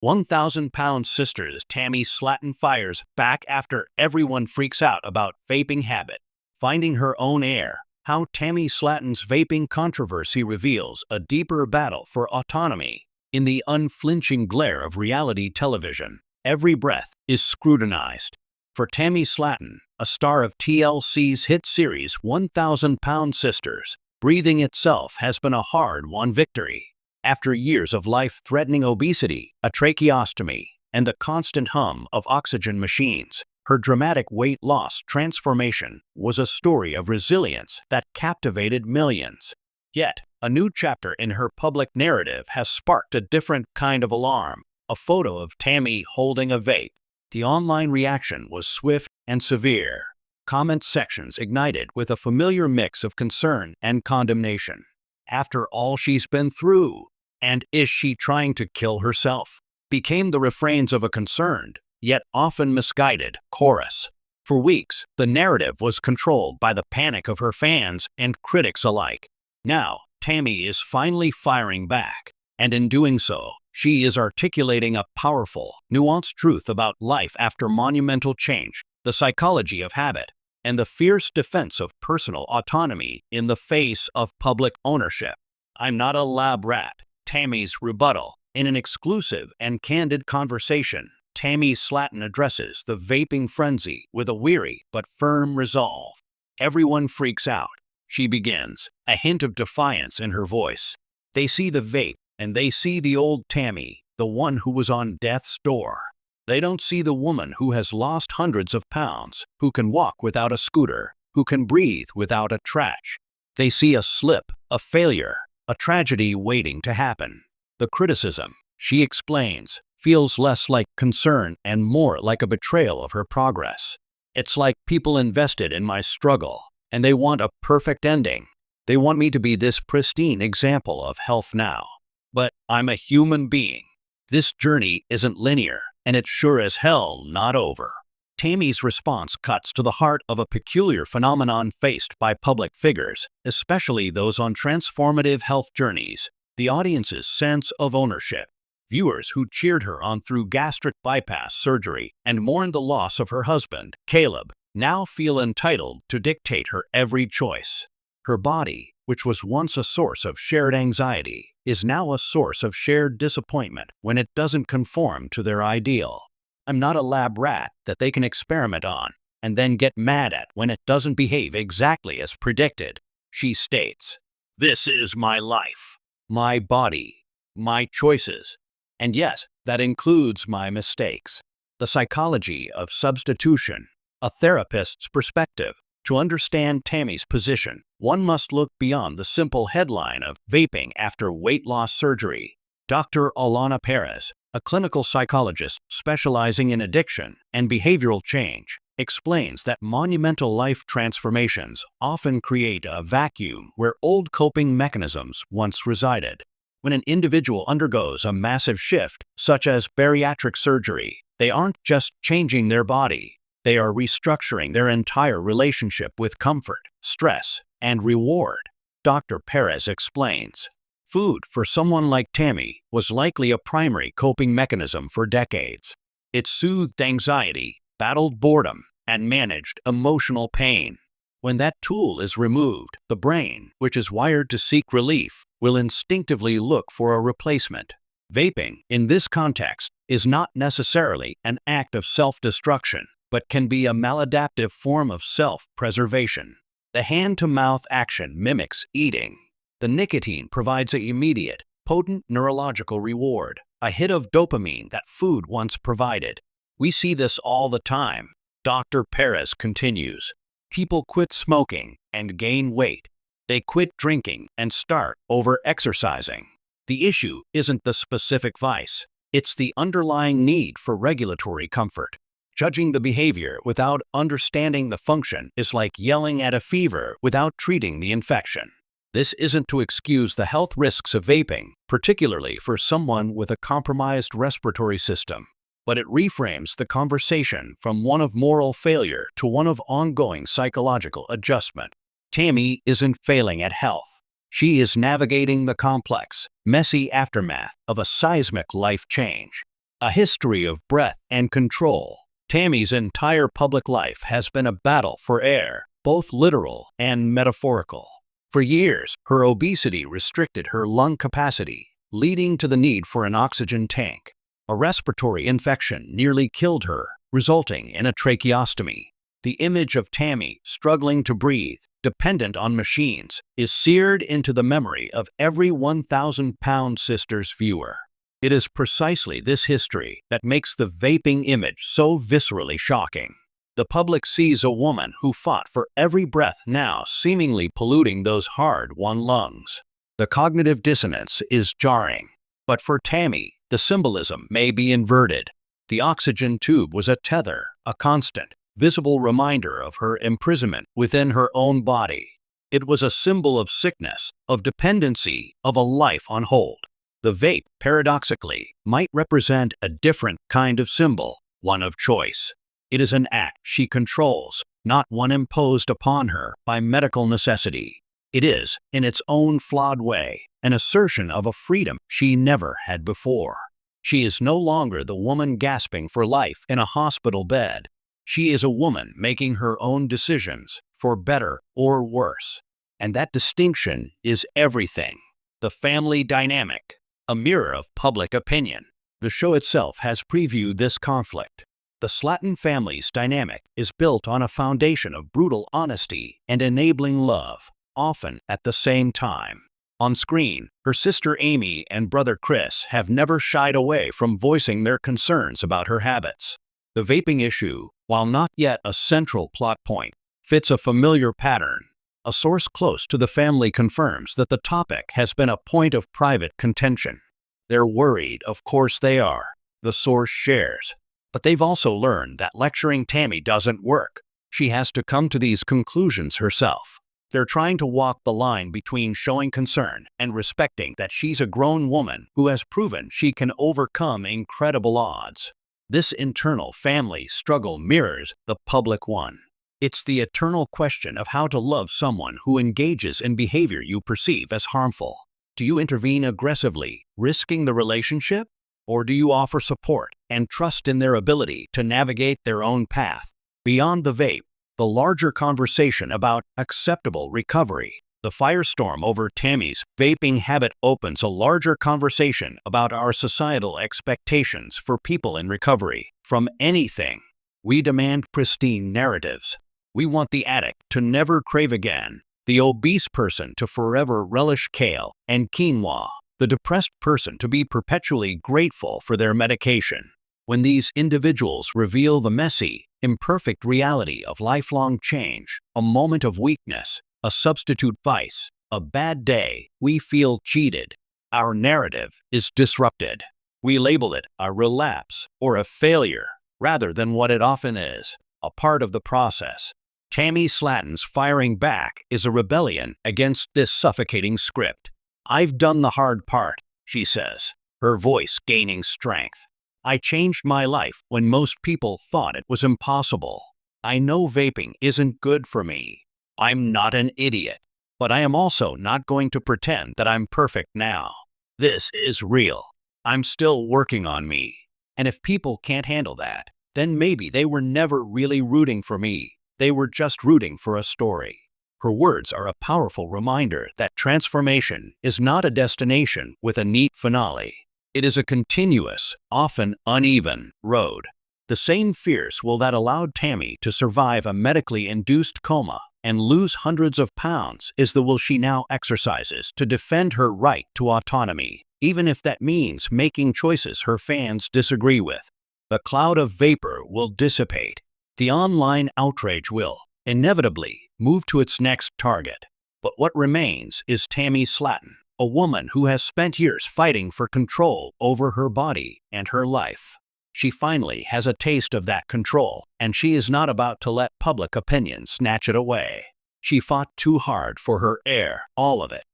1,000-pound sisters Tammy Slaton fires back after everyone freaks out about vaping habit. Finding her own air. How Tammy Slaton's vaping controversy reveals a deeper battle for autonomy. In the unflinching glare of reality television, every breath is scrutinized. For Tammy Slaton, a star of TLC's hit series 1,000-Pound Sisters, breathing itself has been a hard-won victory. After years of life-threatening obesity, a tracheostomy, and the constant hum of oxygen machines, her dramatic weight loss transformation was a story of resilience that captivated millions. Yet, a new chapter in her public narrative has sparked a different kind of alarm. A photo of Tammy holding a vape. The online reaction was swift and severe. Comment sections ignited with a familiar mix of concern and condemnation. After all she's been through, and is she trying to kill herself? Became the refrains of a concerned, yet often misguided, chorus. For weeks, the narrative was controlled by the panic of her fans and critics alike. Now, Tammy is finally firing back, and in doing so, she is articulating a powerful, nuanced truth about life after monumental change, the psychology of habit, and the fierce defense of personal autonomy in the face of public ownership. "I'm not a lab rat," Tammy's rebuttal. In an exclusive and candid conversation, Tammy Slaton addresses the vaping frenzy with a weary but firm resolve. Everyone freaks out. She begins, a hint of defiance in her voice. They see the vape, and they see the old Tammy, the one who was on death's door. They don't see the woman who has lost hundreds of pounds, who can walk without a scooter, who can breathe without a trach. They see a slip, a failure, a tragedy waiting to happen. The criticism, she explains, feels less like concern and more like a betrayal of her progress. It's like people invested in my struggle, and they want a perfect ending. They want me to be this pristine example of health now. But I'm a human being. This journey isn't linear, and it's sure as hell not over. Tammy's response cuts to the heart of a peculiar phenomenon faced by public figures, especially those on transformative health journeys: the audience's sense of ownership. Viewers who cheered her on through gastric bypass surgery and mourned the loss of her husband, Caleb, now feel entitled to dictate her every choice. Her body, which was once a source of shared anxiety, is now a source of shared disappointment when it doesn't conform to their ideal. "I'm not a lab rat that they can experiment on and then get mad at when it doesn't behave exactly as predicted," she states. "This is my life, my body, my choices. And yes, that includes my mistakes." The psychology of substitution, a therapist's perspective. To understand Tammy's position, one must look beyond the simple headline of vaping after weight loss surgery. Dr. Alana Perez, a clinical psychologist specializing in addiction and behavioral change, explains that monumental life transformations often create a vacuum where old coping mechanisms once resided. When an individual undergoes a massive shift, such as bariatric surgery, they aren't just changing their body. They are restructuring their entire relationship with comfort, stress, and reward. Dr. Perez explains. Food, for someone like Tammy, was likely a primary coping mechanism for decades. It soothed anxiety, battled boredom, and managed emotional pain. When that tool is removed, the brain, which is wired to seek relief, will instinctively look for a replacement. Vaping, in this context, is not necessarily an act of self-destruction, but can be a maladaptive form of self-preservation. The hand-to-mouth action mimics eating. The nicotine provides an immediate, potent neurological reward, a hit of dopamine that food once provided. We see this all the time. Dr. Perez continues. People quit smoking and gain weight. They quit drinking and start over-exercising. The issue isn't the specific vice. It's the underlying need for regulatory comfort. Judging the behavior without understanding the function is like yelling at a fever without treating the infection. This isn't to excuse the health risks of vaping, particularly for someone with a compromised respiratory system, but it reframes the conversation from one of moral failure to one of ongoing psychological adjustment. Tammy isn't failing at health. She is navigating the complex, messy aftermath of a seismic life change. A history of breath and control. Tammy's entire public life has been a battle for air, both literal and metaphorical. For years, her obesity restricted her lung capacity, leading to the need for an oxygen tank. A respiratory infection nearly killed her, resulting in a tracheostomy. The image of Tammy struggling to breathe, dependent on machines, is seared into the memory of every 1,000-pound Sisters viewer. It is precisely this history that makes the vaping image so viscerally shocking. The public sees a woman who fought for every breath now seemingly polluting those hard-won lungs. The cognitive dissonance is jarring. But for Tammy, the symbolism may be inverted. The oxygen tube was a tether, a constant, visible reminder of her imprisonment within her own body. It was a symbol of sickness, of dependency, of a life on hold. The vape, paradoxically, might represent a different kind of symbol, one of choice. It is an act she controls, not one imposed upon her by medical necessity. It is, in its own flawed way, an assertion of a freedom she never had before. She is no longer the woman gasping for life in a hospital bed. She is a woman making her own decisions, for better or worse. And that distinction is everything. The family dynamic, a mirror of public opinion. The show itself has previewed this conflict. The Slaton family's dynamic is built on a foundation of brutal honesty and enabling love, often at the same time. On screen, her sister Amy and brother Chris have never shied away from voicing their concerns about her habits. The vaping issue, while not yet a central plot point, fits a familiar pattern. A source close to the family confirms that the topic has been a point of private contention. They're worried, of course they are, the source shares. But they've also learned that lecturing Tammy doesn't work. She has to come to these conclusions herself. They're trying to walk the line between showing concern and respecting that she's a grown woman who has proven she can overcome incredible odds. This internal family struggle mirrors the public one. It's the eternal question of how to love someone who engages in behavior you perceive as harmful. Do you intervene aggressively, risking the relationship? Or do you offer support and trust in their ability to navigate their own path? Beyond the vape, the larger conversation about acceptable recovery. The firestorm over Tammy's vaping habit opens a larger conversation about our societal expectations for people in recovery from anything. We demand pristine narratives. We want the addict to never crave again, the obese person to forever relish kale and quinoa, the depressed person to be perpetually grateful for their medication. When these individuals reveal the messy, imperfect reality of lifelong change, a moment of weakness, a substitute vice, a bad day, we feel cheated. Our narrative is disrupted. We label it a relapse or a failure, rather than what it often is, a part of the process. Tammy Slaton's firing back is a rebellion against this suffocating script. "I've done the hard part," she says, her voice gaining strength. "I changed my life when most people thought it was impossible. I know vaping isn't good for me. I'm not an idiot, but I am also not going to pretend that I'm perfect now. This is real. I'm still working on me. And if people can't handle that, then maybe they were never really rooting for me. They were just rooting for a story." Her words are a powerful reminder that transformation is not a destination with a neat finale. It is a continuous, often uneven, road. The same fierce will that allowed Tammy to survive a medically induced coma and lose hundreds of pounds is the will she now exercises to defend her right to autonomy, even if that means making choices her fans disagree with. The cloud of vapor will dissipate. The online outrage will, inevitably, move to its next target. But what remains is Tammy Slaton, a woman who has spent years fighting for control over her body and her life. She finally has a taste of that control, and she is not about to let public opinion snatch it away. She fought too hard for her air, all of it.